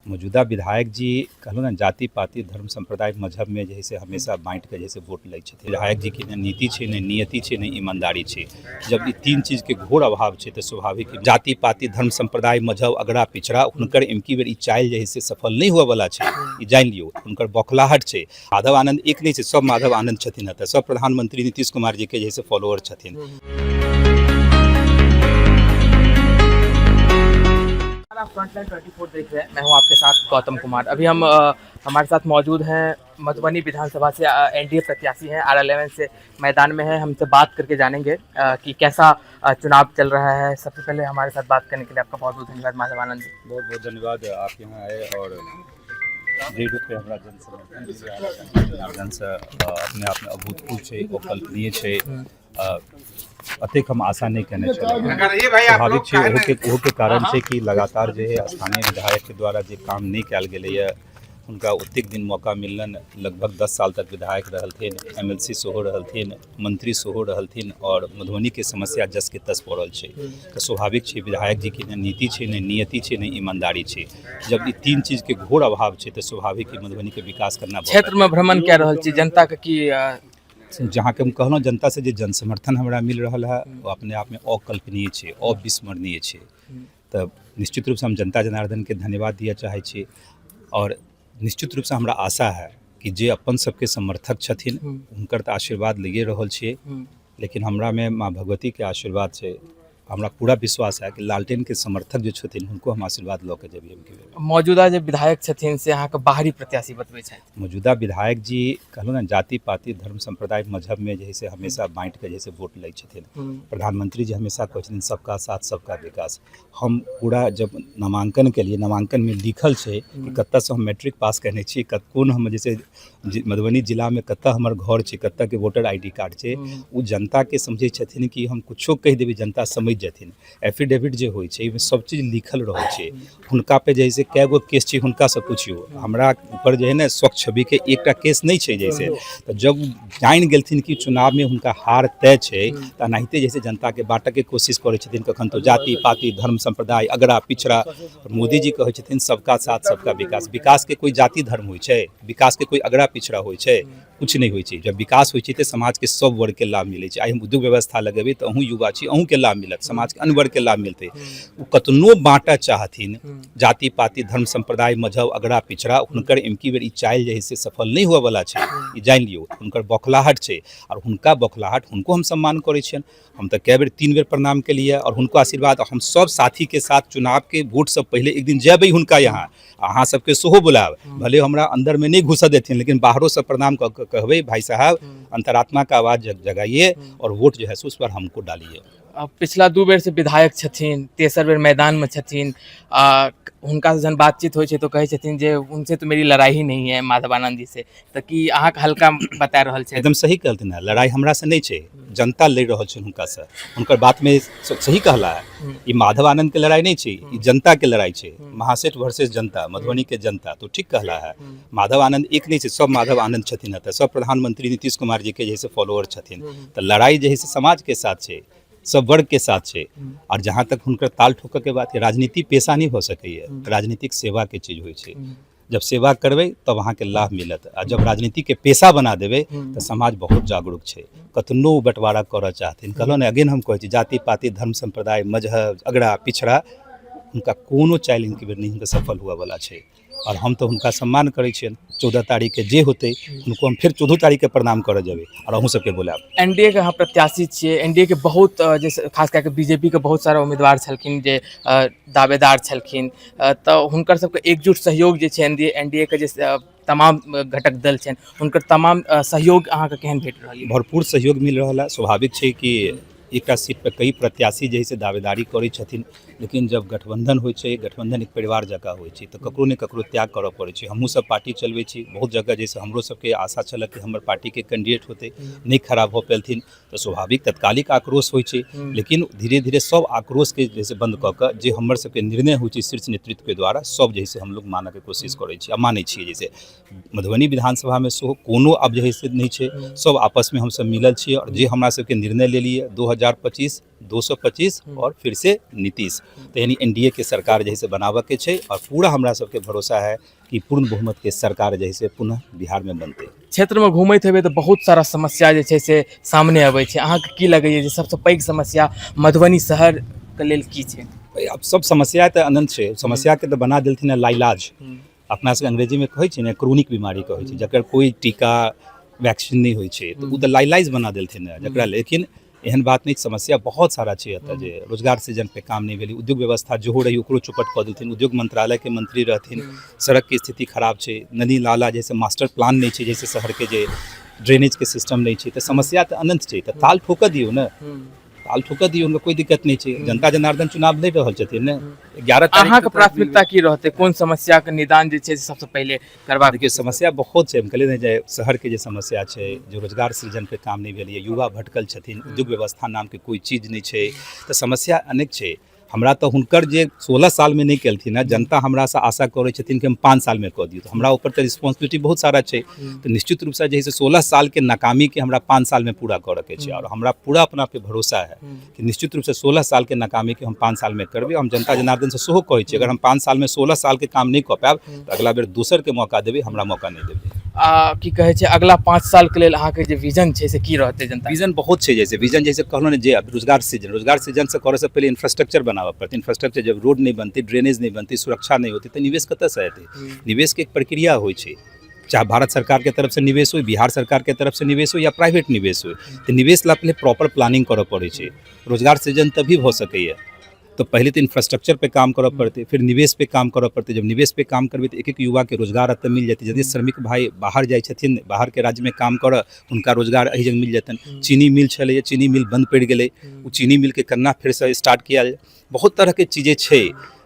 मौजूदा विधायक जी कहलो ना जाति पाति धर्म संप्रदाय मजहब में जैसे हमेशा बाँट के जैसे वोट लै छथिन। विधायक जी की न नीति छै न नियति छै न ईमानदारी छै। जब ई तीन चीज के घोर अभाव छै तो स्वाभाविक जाति पाति धर्म संप्रदाय मजहब अगड़ा पिछड़ा हुनकर एमकी बेर ई चाइल जे से सफल नहीं हुआ वाला छै। ई जान लियो हुनकर बौखलाहट छै। माधव आनंद एक नहीं छै, सब माधव आनंद छथिन। सब प्रधानमंत्री नीतीश कुमार जी के जैसे फॉलोअर छथिन। आप फ्रंटलाइन 24 देख रहे हैं। मैं हूं आपके साथ गौतम कुमार। अभी हम हमारे साथ मौजूद हैं मधुबनी विधानसभा से एनडीए प्रत्याशी हैं, R11 से मैदान में हैं। हमसे बात करके जानेंगे कि कैसा चुनाव चल रहा है। सबसे पहले हमारे साथ बात करने के लिए आपका बहुत बहुत धन्यवाद माधव आनंद जी। बहुत बहुत धन्यवाद आप यहाँ आए और पे हमारा जन से अपने आप में अभूतपूर्व है, अकल्पनीय है। अतेक हम आशा नहीं कहने चले। स्वाभाविक है के कारण से कि लगातार जो है स्थानीय विधायक के द्वारा जो काम नहीं कल गए उनका उतक दिन मौका मिलन। लगभग 10 साल तक विधायक रहलथिन, MLC सेहो रहलथिन, मंत्री सेहो रहलथिन और मधुबनी के समस्या जस के तस पड़ल है। तो स्वाभाविक है विधायक जी की न नीति है न नियति है न ईमानदारी है। जब ये तीन चीज के घोर अभाव है तो स्वाभाविक है मधुबनी के विकास करना। क्षेत्र में भ्रमण क्या रहल छी जनता के की जहाँ के हम कहलौं जनता से जो जन समर्थन हमरा मिल रहा है वो अपने आप में अकल्पनीय है, अविस्मरणीय है। तब निश्चित रूप से हम जनता जनार्दन के धन्यवाद दिया चाहे छी और निश्चित रूप से हमरा आशा है कि जे अपन सबके समर्थक छथिन उनकर तो आशीर्वाद लिए रहल छिए, लेकिन हमरा में माँ भगवती के आशीर्वाद से हमरा पूरा विश्वास है कि लालटेन के समर्थक जो छथिन उनको हम आशीर्वाद लऽ के जब मौजूदा जो विधायक छथिन से अहाँ के बाहरी प्रत्याशी बतबै छै। मौजूदा विधायक जी कहलो ना जाति पाति धर्म संप्रदाय मजहब में जैसे हमेशा बाँट के जैसे वोट लै छथिन। प्रधानमंत्री जी हमेशा कहै छथिन सबका साथ सबका विकास। हम पूरा जब नामांकन के लिए नामांकन में लिखल है कि कत्ता से हम मैट्रिक पास करने छी, कोन हम जैसे मधुबनी जिला में कत्ता हमर घर है, कत्ता के वोटर ID कार्ड है, वो जनता के समझे छथिन कि हम कुछो कह देवी जनता समझ जथिन। एफिडेविट जो होइ छै सब चीज लिखल रहे छै। हुनका पे जैसे कै गो केस छै हुनका से पूछियो, हमरा ऊपर जो है ना स्वच्छ छवि के एकटा केस नहीं छै। जैसे तो जब जान गेलथिन कि चुनाव में हुनका हार तय छै तो एनाहिते जैसे जनता के बाँटे के कोशिश करे छथिन। कखन तो जाति पाति धर्म संप्रदाय अगड़ा पिछड़ा। मोदी जी कहै छथिन सबका साथ सबका विकास। विकास के कोई जाति धर्म होइ छै, विकास के कोई अगड़ा पिछड़ा होइ छै, कुछ नहीं होइ छै। जब विकास होइ छै तो समाज के सब वर्ग के लाभ मिले छै। आइ हम उद्योग व्यवस्था लगेबै तो अहूँ युवा छी, अहूँ के लाभ मिलत, समाज के अन्य वर्ग के लाभ मिलते। वो कतनो बाँटा चाहथिन जाति पाति धर्म संप्रदाय मजहब अगड़ा पिछड़ा हुनकर एमकी बेर ई चाइल जे से सफल नहीं हुआ वाला है। ई जान लियो हुनकर बौखलाहट है और हुनका बौखलाहट हुनको हम सम्मान करे छियन। हम तो कै बेर 3 बेर प्रणाम के लिए और हुनको आशीर्वाद। हम सब साथी के साथ चुनाव के वोट से पहले एक दिन जेबै हुनका यहाँ, अहाँ सबके सेहो बुलाब। भले हमरा अंदर में नहीं घुस देथिन लेकिन बाहरों से प्रणाम कहबै भाई साहब अंतरात्मा का आवाज़ जगाइए और वोट जो है उस पर हमको डालिए। पिछला 2 बेर से विधायक छथिन, तेसर बेर मैदान में छथिन। हुनका से जन बातचीत होइ छै तो कहै छथिन जे उनसे तो मेरी लड़ाई ही नहीं है माधव आनंद जी से। तो कि अहाँ के हल्का बता रहल छै। एकदम सही कहलथिन है, लड़ाई हमरा से नहीं छै, जनता लड़ रहल छै हुनका से। हुनकर बात में सही कहला है। ये माधव आनंद के लड़ाई नहीं छै, ये जनता के लड़ाई छै। महासेठ वर्सेस जनता, मधुबनी के जनता। तो ठीक कहला है। माधव आनंद एक नहीं छै, सब माधव आनंद छथिन। सब प्रधानमंत्री नीतीश कुमार जी के जैसे फॉलोअर छथिन। तो लड़ाई जैसे समाज के साथ है, सब वर्ग के साथ है। और जहाँ तक हुनकर ताल ठोकर के बात है, राजनीति पेशा नहीं हो सके है, राजनीतिक सेवा के चीज होइ छै। जब सेवा करबै तब अहाँ के लाभ मिलत। आ जब राजनीति के पेशा बना देबै तो समाज बहुत जागरूक है। कतनो बंटवारा करऽ चाहथिन, कहलो ना अगेन हम कहै छी जाति पाति धर्म संप्रदाय मजहब अगड़ा पिछड़ा उनका कोनो चाइल इनके बेर नहीं सफल हुआ वाला है। और हम तो उनका सम्मान करे छियन। 14 तारीख के जे होते उनको हम फिर 14 तारीख के प्रणाम करे जेबै और अहूँ सबके बुलाब। एनडीए के अहाँ प्रत्याशी छियै। एनडीए के बहुत जैसे खास करके बीजेपी के बहुत सारा उम्मीदवार छलखिन जे दावेदार छलखिन। तो हुनकर सबके एकजुट सहयोग जे छै एनडीए के जे तमाम घटक दल छनि हुनकर तमाम सहयोग अहाँ के केहन भेट रहल है? भरपूर सहयोग मिल रहा है। स्वाभाविक है कि एक सीट पर कई प्रत्याशी जैसे दावेदारी करै छथिन, लेकिन जब गठबंधन होइ छै, गठबंधन एक परिवार जकाँ होइ छै, तो ककरो ने ककरो त्याग करऽ पड़ै छै। हमहूँ सब पार्टी चलबै छी, बहुत जगह जैसे हमरो सबके आशा छल कि हमर पार्टी के कैंडिडेट होते, नहीं खराब हो पेलथिन तो स्वाभाविक तत्कालिक आक्रोश होइ छै। लेकिन धीरे धीरे सब आक्रोश के जैसे बंद कऽ कऽ जे हमर सबके निर्णय होइ छै शीर्ष नेतृत्व के द्वारा, सब जैसे हम लोग मानऽ के कोशिश करै छी आ मानै छियै। जैसे मधुबनी विधानसभा में सेहो कोनो अब जैसे नहीं छै, सब आपस में हम सब मिलल छियै और जे हमरा सबके निर्णय ले लिए 2025 225 और फिर से नीतीश, तो यानी एनडीए के सरकार जैसे बनाबऽ के छै और पूरा हमरा सबके भरोसा है कि पूर्ण बहुमत के सरकार जैसे पुनः बिहार में बनते। क्षेत्र में घूमैत हेबै तऽ बहुत सारा समस्या जे छै से सामने अबै छै, अहाँके की लगैए जे सबसँ पैघ समस्या मधुबनी शहर के लेल की छै? अब सब समस्या तऽ अनंत छै, समस्या के तऽ बना देलथिन लाइलाज, अपना सबके अंग्रेजी में कहै छै ने क्रोनिक बीमारी कहै छै, जकर कोई टीका वैक्सीन नहीं होइ छै, तो उ तऽ लाइलाज बना देलथिन जकरा। लेकिन एहन बात नहीं, समस्या बहुत सारा छै एतऽ जे रोजगार सृजन पे काम नहीं भेलै, उद्योग व्यवस्था जेहो रही ओकरो चौपट कऽ देलथिन, उद्योग मंत्रालय के मंत्री रहथिन, सड़क के स्थिति खराब छै, नदी नाला जैसे मास्टर प्लान नहीं छै, जैसे शहर के जे ड्रेनेज के सिस्टम नहीं छै, तो समस्या तऽ अनंत छै, तऽ ताल ठोकऽ दियौ ने, ताल ठोकऽ दियौ, उनका कोई दिक्कत नहीं छै। जनता जनार्दन चुनाव लड़ि रहल छथिन ने, 11 तारीख अहाँके प्राथमिकता की रहतै, कोन समस्या के निदान जे छै से सबसँ पहिले करबाक? देखिए समस्या बहुत छै, हम कहलिए जे शहर के जे समस्या छै, जो रोजगार सृजन पे काम नहीं भेलै, युवा भटकल छथिन, उद्योग व्यवस्था नाम के कोई चीज नहीं छै, तऽ समस्या अनेक छै। हमरा तऽ हुनकर जे 16 साल में नहीं केलथिन है, जनता हमरा से आशा करै छथिन कि हम 5 साल में कऽ दियौ, तो हमरा ऊपर तऽ रिस्पॉन्सिबिलिटी बहुत सारा छै, तो निश्चित रूप से जैसे 16 साल के नाकामी के हमरा 5 साल में पूरा करऽ के छै, और हमरा पूरा अपना पे भरोसा है कि निश्चित रूप से 16 साल के नाकामी के हम 5 साल में करबै। हम जनता जनार्दन से सेहो कहै छी, अगर हम 5 साल में 16 साल के काम नहीं कऽ पायब तऽ अगला बेर दोसर के मौका देबै, हमरा मौका नहीं देबै। की कहै छै अगला 5 साल के लेल अहाँके जे विजन छै से की रहतै? जनता विजन बहुत छै, जैसे विजन जैसे कहलहुँ ने, जे रोजगार सृजन से करऽ से पहले इंफ्रास्ट्रक्चर बनाबऽ पड़तै, इंफ्रास्ट्रक्चर जब रोड नहीं बनतै, ड्रेनेज नहीं बनतै, सुरक्षा नहीं होतै, तो निवेश कतऽसँ एतै? निवेश के एक प्रक्रिया होइ छै, चाहे भारत सरकार के तरफ से निवेश हो, बिहार सरकार के तरफ से निवेश हो या प्राइवेट निवेश हो, तो निवेश ला पहले प्रॉपर प्लानिंग करऽ पड़ै छै। रोजगार सृजन तभी भऽ सकैए, तो पहले तो इंफ्रास्ट्रक्चर पे काम करऽ पड़ते, फिर निवेश पे काम करऽ पड़ते। जब निवेश पे काम करबै तो एक एक युवा के रोजगार एतऽ मिल जेतै। यदि श्रमिक भाई बाहर जाइ छथिन, बाहर के राज्य में काम करऽ, हुनका रोजगार एहि जगह मिल जेतन। चीनी मिल छलै, चीनी मिल बंद पड़ि गेलै, ओ चीनी मिल के केना फिर से स्टार्ट किया जाए, बहुत तरह के चीजें छै।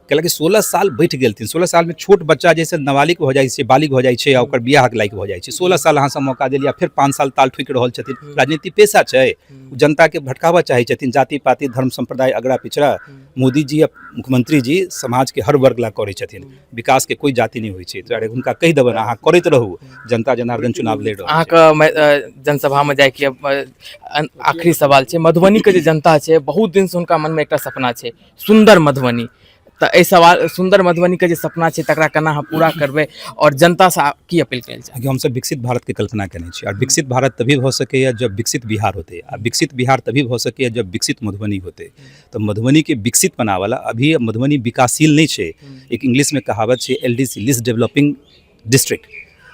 कैलाकि 16 साल बैठ गेलथिन, 16 साल में छोट बच्चा जैसे नाबालिग हो जाइ छै, बालिग हो जाइ छै, ओकर बियाह के लायक हो जाइ छै, 16 साल अहाँ सब मौका देलिया, फिर 5 साल ताल ठोकि रहल छथिन। राजनीति पेशा छै, जनता के भटकाबऽ चाहै छथिन, जाति पाति धर्म संप्रदाय अगड़ा पिछड़ा। मोदी जी, मुख्यमंत्री जी समाज के हर वर्ग ला करै छथिन, विकास के कोई जाति नहीं होइ छै, तो हुनका कहि देबनि अहाँ करैत रहू, जनता जनार्दन चुनाव लड़ि रहल छै। अहाँके जनसभा में जाइके आखिरी सवाल छै, मधुबनी के जे जनता छै बहुत दिन से हुनका मन में एकटा सपना छै, सुंदर मधुबनी, तो एहि सवाल सुंदर मधुबनी के जे सपना छै तकरा केना अहाँ पूरा करबै और जनता से की अपील करै छै? हम सब विकसित भारत के कल्पना केने छी, और विकसित भारत तभी भऽ सकैया जब विकसित बिहार होते, आ विकसित बिहार तभी भऽ सकैया जब विकसित मधुबनी होते। तो मधुबनी के विकसित बनावला, अभी मधुबनी विकासशील नहीं छै। एक इंग्लिश में कहावत छै LDC, लिस्ट डेवलपिंग डिस्ट्रिक्ट,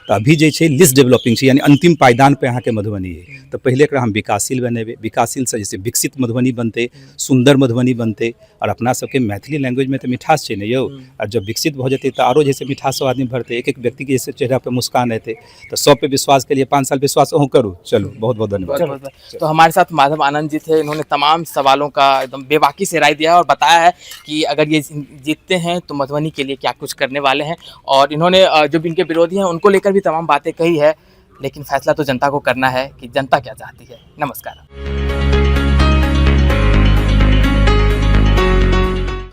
तो अभी जे छै लिस्ट डेवलपिंग छै, यानी अंतिम पायदान पे अहाँ के मधुबनी है। तो पहले एकरा हम विकासशील बनेबै, विकासशील से जैसे विकसित मधुबनी बनते, सुंदर मधुबनी बनते, और अपना सबके मैथिली लैंग्वेज में तो मिठास छै ने यौ, और जब विकसित हो जेतै तो आरो जैसे मिठास आदमी भरते, एक एक व्यक्ति के जैसे चेहरा पे मुस्कान एतै, तो सब पे विश्वास के लिए 5 साल विश्वास अहूँ करूँ। चलो बहुत बहुत धन्यवाद। तो हमारे साथ माधव आनंद जी थे, इन्होंने तमाम सवालों का एकदम बेबाकी से राय दिया है और बताया है कि अगर ये जीतते हैं तो मधुबनी के लिए क्या कुछ करने वाले हैं, और इन्होंने जो इनके विरोधी हैं उनको लेकर भी तमाम बातें कही है, लेकिन फैसला तो जनता को करना है कि जनता क्या चाहती है। नमस्कार।